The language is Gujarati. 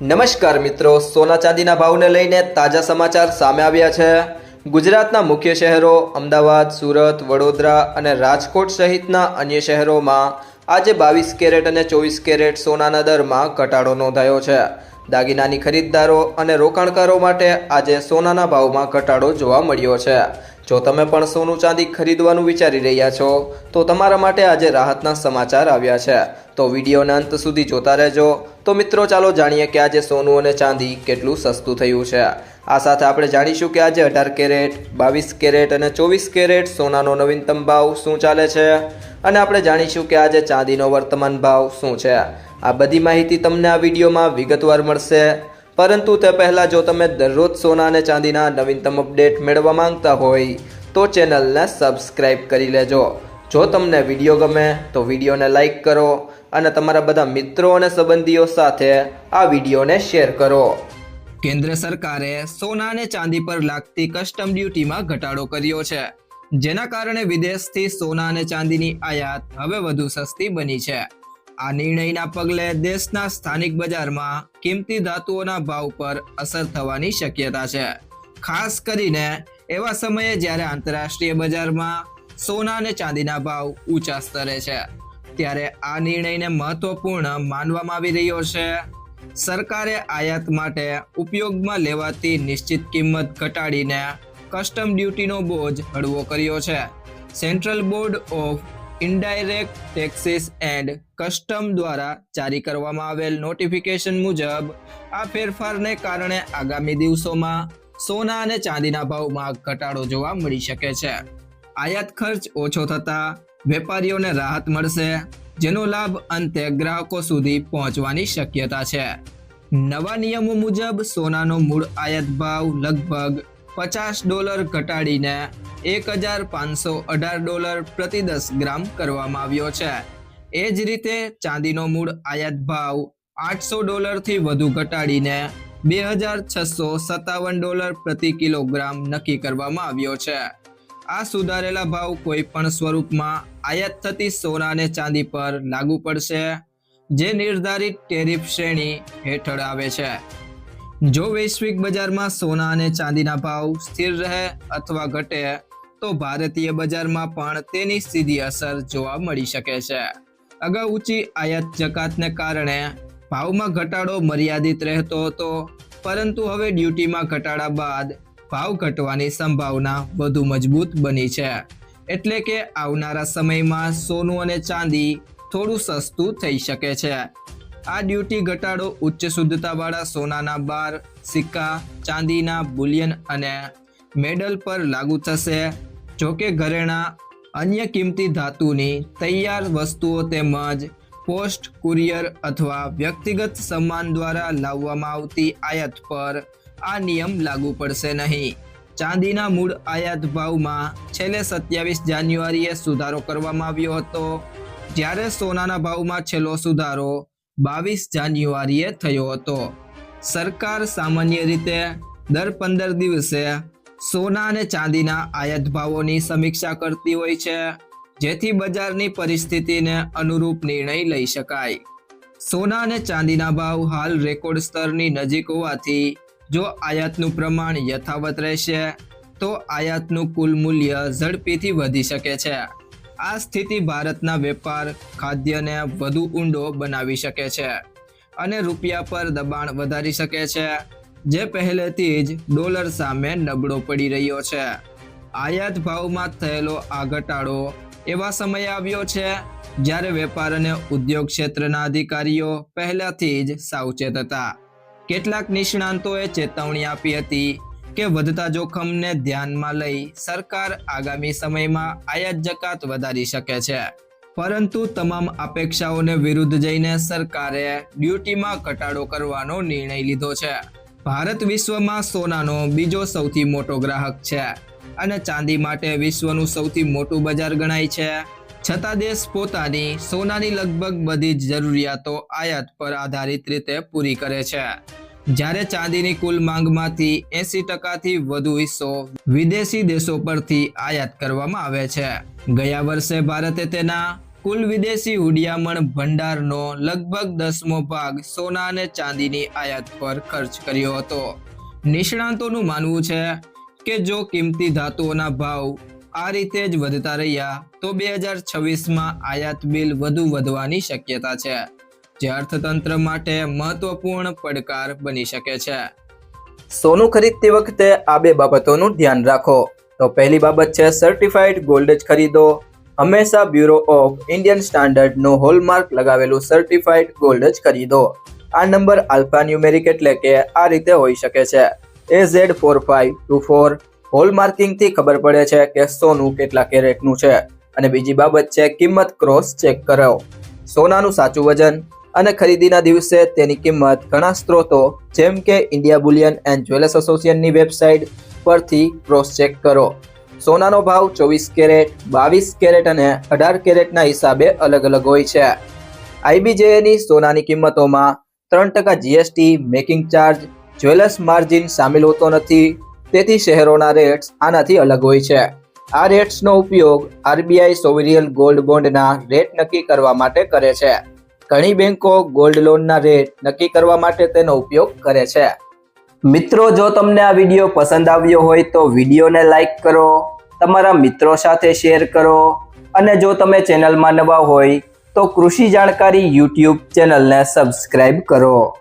નમસ્કાર મિત્રો, સોના ચાંદીના ભાવને લઈને તાજા સમાચાર સામે આવ્યા છે। ગુજરાતના મુખ્ય શહેરો અમદાવાદ, સુરત, વડોદરા અને રાજકોટ સહિતના અન્ય શહેરોમાં આજે 22 કેરેટ અને 24 કેરેટ સોનાના દરમાં ઘટાડો નોંધાયો છે। દાગીનાની ખરીદદારો અને રોકાણકારો માટે આજે સોનાના ભાવમાં ઘટાડો જોવા મળ્યો છે। જો તમે પણ સોનું ચાંદી ખરીદવાનું વિચારી રહ્યા છો તો તમારા માટે આજે રાહતના સમાચાર આવ્યા છે, તો વિડીયોના અંત સુધી જોતા રહેજો। તો મિત્રો ચાલો જાણીએ કે આજે સોનું અને ચાંદી કેટલું સસ્તું થયું છે। આ સાથે આપણે જાણીશું કે આજે 18 કેરેટ, 22 કેરેટ અને 24 કેરેટ સોનાનો નવીનતમ ભાવ શું ચાલે છે અને આપણે જાણીશું કે આજે ચાંદીનો વર્તમાન ભાવ શું છે। આ બધી માહિતી તમને આ વિડીયોમાં વિગતવાર મળશે, પરંતુ તે પહેલાં જો તમે દરરોજ સોના અને ચાંદીના નવીનતમ અપડેટ મેળવવા માંગતા હોય તો ચેનલને સબસ્ક્રાઈબ કરી લેજો। જો તમને વિડીયો ગમે તો વિડીયોને લાઈક કરો અને તમારા બધા મિત્રો અને સંબંધીઓ સાથે આ વિડીયોને શેર કરો। કેન્દ્ર સરકારે સોના અને ચાંદી પર લાગતી કસ્ટમ ડ્યુટીમાં ઘટાડો કર્યો છે, જેના કારણે વિદેશથી સોના અને ચાંદીની આયાત હવે વધુ સસ્તી બની છે। આ નિર્ણયના પગલે દેશના સ્થાનિક બજારમાં કિંમતી ધાતુઓના ભાવ પર અસર થવાની શક્યતા છે, ખાસ કરીને એવા સમયે જ્યારે આંતરરાષ્ટ્રીય બજારમાં સોના અને ચાંદીના ભાવ ઊંચા સ્તરે છે। ત્યારે આ નિર્ણયને મહત્વપૂર્ણ માનવામાં આવી રહ્યો છે। સરકારે આયાત માટે ઉપયોગમાં લેવાતી નિશ્ચિત કિંમત ઘટાડીને કસ્ટમ ડ્યુટીનો બોજ હળવો કર્યો છે। Central board of indirect taxes and custom દ્વારા જારી કરવામાં આવેલ નોટિફિકેશન મુજબ આ ફેરફારને કારણે આગામી દિવસોમાં સોના અને ચાંદીના ભાવમાં ઘટાડો જોવા મળી શકે છે। આયાત ખર્ચ ઓછો થતાં વેપારીઓને રાહત મળશે, જેનો લાભ અંતે ગ્રાહકો સુધી પહોંચવાની શક્યતા છે। નવા નિયમો મુજબ સોનાનો મૂળ આયાત ભાવ લગભગ $50 ઘટાડીને $1,518 પ્રતિ 10 ગ્રામ કરવામાં આવ્યો છે। એ જ રીતે ચાંદીનો મૂળ આયાત ભાવ $800 થી વધુ ઘટાડીને $2,657 પ્રતિ કિલોગ્રામ નક્કી કરવામાં આવ્યો છે। આ સુધારેલા ભાવ કોઈ પણ સ્વરૂપમાં આયાત થતી સોના અને ચાંદી પર લાગુ પડશે, જે નિર્ધારિત ટેરિફ શ્રેણી હેઠળ આવે છે। જો વૈશ્વિક બજારમાં સોના અને ચાંદીના ભાવ સ્થિર રહે અથવા ઘટે તો ભારતીય બજારમાં પણ તેની સીધી અસર જોવા મળી શકે છે। અગાઉ ઊંચી આયાત જકાતને કારણે ભાવમાં ઘટાડો મર્યાદિત રહેતો હતો, પરંતુ હવે ડ્યુટીમાં ઘટાડા બાદ ભાવ ઘટવાની સંભાવના વધુ મજબૂત બની છે, એટલે કે આવનારા સમયમાં સોનું અને ચાંદી થોડું સસ્તું થઈ શકે છે। આ ડ્યુટી ઘટાડો ઉચ્ચ શુદ્ધતાવાળા સોનાના બાર, સિક્કા, ચાંદીના બુલિયન અને મેડલ પર લાગુ થશે। જોકે ઘરેણાં, અન્ય કિંમતી ધાતુની તૈયાર વસ્તુઓ તેમજ પોસ્ટ, કુરિયર અથવા વ્યક્તિગત સામાન દ્વારા લાવવામાં આવતી આયાત પર આ નિયમ લાગુ પડશે નહીં। ચાંદીના મૂળ આયાત ભાવમાં છેલ્લે 27 જાન્યુઆરીએ સુધારો કરવામાં આવ્યો હતો, જ્યારે સોનાના ભાવમાં છેલ્લો સુધારો 22 જાન્યુઆરીએ થયો હતો। સરકાર સામાન્ય રીતે દર 15 દિવસે સોના અને ચાંદીના આયાત ભાવોની સમીક્ષા કરતી હોય છે, જેથી બજારની પરિસ્થિતિને અનુરૂપ નિર્ણય લઈ શકાય। સોના અને ચાંદીના ભાવ હાલ રેકોર્ડ સ્તરની નજીક હોવાથી જો આયાતનું પ્રમાણ યથાવત રહેશે તો આયાતનું કુલ મૂલ્ય ઝડપીથી વધી શકે છે। આ સ્થિતિ ભારતના વેપાર ખાદ્યને વધુ ઊંડો બનાવી શકે છે અને રૂપિયા પર દબાણ વધારી શકે છે, જે પહેલેથી જ ડોલર સામે નબળો પડી રહ્યો છે। આયાત ભાવમાં થયેલો આ ઘટાડો એવા સમયે આવ્યો છે જ્યારે વેપાર અને ઉદ્યોગ ક્ષેત્રના અધિકારીઓ પહેલાથી જ સાવચેત હતા। કેટલાક નિષ્ણાંતોએ ચેતવણી આપી હતી કે વધતા જોખમને ધ્યાનમાં લઈ સરકાર આગામી સમયમાં આયાત જકાત વધારી શકે છે, પરંતુ તમામ અપેક્ષાઓને વિરુદ્ધ જઈને સરકારે ડ્યુટીમાં ઘટાડો કરવાનો નિર્ણય લીધો છે। ભારત વિશ્વમાં સોનાનો બીજો સૌથી મોટો ગ્રાહક છે અને ચાંદી માટે વિશ્વનું સૌથી મોટું બજાર ગણાય છે, છતાં દેશ પોતાની સોનાની લગભગ બધી જ જરૂરિયાતો આયાત પર આધારિત રીતે પૂરી કરે છે, જ્યારે ચાંદીની કુલ માંગમાંથી 80%થી વધુ હિસ્સો વિદેશી દેશો પરથી આયાત કરવામાં આવે છે। ગયા વર્ષે ભારતે તેના કુલ વિદેશી હુંડિયામણ ભંડારનો લગભગ 10મો ભાગ સોના અને ચાંદીની આયાત પર ખર્ચ કર્યો હતો. નિષ્ણાતોનું માનવું છે કે જો કિંમતી ધાતુઓના ભાવ આ રીતે જ વધતા રહ્યા તો 2026માં આયાત બિલ વધુ વધવાની શક્યતા છે, જે અર્થતંત્ર માટે મહત્વપૂર્ણ પડકાર બની શકે છે. સોનું ખરીદતી વખતે આ 2 બાબતોનું ધ્યાન રાખો. તો પહેલી બાબત છે સર્ટિફાઈડ ગોલ્ડ જ ખરીદો. હંમેશા બ્યુરો ઓફ ઇન્ડિયન સ્ટાન્ડર્ડનો હોલમાર્ક લગાવેલું સર્ટિફાઈડ ગોલ્ડ જ ખરીદો. આ નંબર આલ્ફા ન્યુમેરિક એટલે કે આ રીતે હોઈ શકે છે AZ4524. હોલમાર્કિંગથી ખબર પડે છે કે સોનું કેટલા કેરેટનું છે. અને બીજી બાબત છે કિંમત ક્રોસ ચેક કરો. સોનાનું સાચું વજન અને ખરીદીના દિવસે તેની કિંમત ઘણા સ્ત્રોતો જેમ કે ઇન્ડિયા બુલિયન એન્ડ જ્વેલર્સ એસોસિએશનની વેબસાઇટ પરથી ક્રોસ ચેક કરો. સોનાનો ભાવ 24 કેરેટ, 22 કેરેટ અને 18 કેરેટના હિસાબે અલગ અલગ હોય છે. IBJની સોનાની કિંમતોમાં 3% GST, making charge, jewellers margin સામેલ હોતો નથી. તેથી શહેરોના રેટ્સ આનાથી અલગ હોય છે. આ રેટ્સનો ઉપયોગ RBI સોવરિયન ગોલ્ડ બોન્ડના રેટ નક્કી કરવા માટે કરે છે. ઘણી બેંકો ગોલ્ડ લોનના રેટ નક્કી કરવા માટે તેનો ઉપયોગ કરે છે. મિત્રો, જો તમને આ વિડીયો પસંદ આવ્યો હોય તો વિડીયોને લાઈક કરો, તમારા મિત્રો સાથે શેર કરો અને જો તમે ચેનલમાં નવા હોય તો કૃષિ જાણકારી YouTube ચેનલને સબસ્ક્રાઇબ કરો.